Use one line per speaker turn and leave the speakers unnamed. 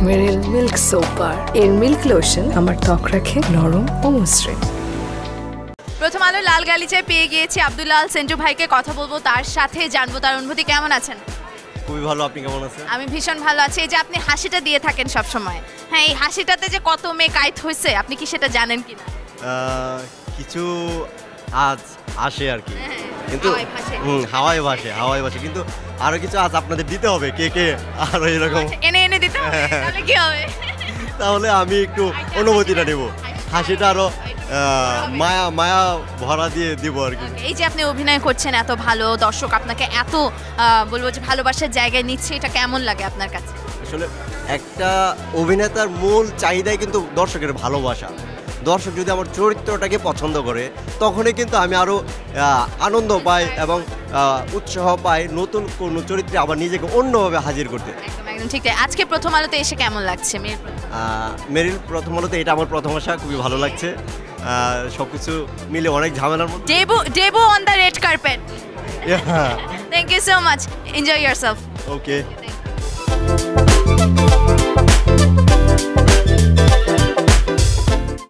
মেরিল milk soap bar. এর milk lotion আমার ত্বক রাখে নরম ও মসৃণ।
প্রথম আলো লাল গালিচায় পেয়ে গিয়েছি আব্দুল্লাহ আল সেন্টু ভাইকে, কথা বলবো তার সাথে, জানবো তার অনুভূতি। কেমন আছেন?
খুবই ভালো, আপনি কেমন আছেন?
আমি ভীষণ ভালো আছি। এই যে আপনি হাসিটা দিয়ে থাকেন সব সময়, হ্যাঁ, এই হাসিটাতে যে কত মেয়ে কাইত হয়েছে আপনি কি সেটা জানেন কিনা?
কিছু আজ আসে আর কি, কিন্তু হাওয়ায় ভাসে, কিন্তু আরো কিছু আজ আপনাদের দিতে হবে, কে কে আরো এরকম
এনে দিতে হবে, তাহলে কি হবে?
তাহলে আমি একটু অনুভূতিটা নেব, হাসিটা আরো মায়া ভরা দিয়ে দিব আর কি।
এই যে আপনি অভিনয় করছেন এত ভালো, দর্শক আপনাকে এত বলবো যে ভালোবাসার জায়গায় নিচ্ছে, এটা কেমন লাগে আপনার কাছে?
আসলে একটা অভিনেতার মূল চাহিদাই কিন্তু দর্শকের ভালোবাসা। দর্শক যদি আমার চরিত্রটাকে পছন্দ করে তখনই কিন্তু আমি আরও আনন্দ পাই এবং উৎসাহ পাই নতুন কোনো চরিত্রে আবার নিজেকে অন্যভাবে হাজির করতে।
একদম ঠিক। আজকে প্রথম আলোতে এসে কেমন লাগছে?
মেরিল প্রথম আলোতে এটা আমার প্রথম আসা, খুবই ভালো লাগছে। সব কিছু মিলে অনেক ঝামেলার মধ্যে।
Debut on the red carpet. Thank you so much, enjoy yourself.
Okay.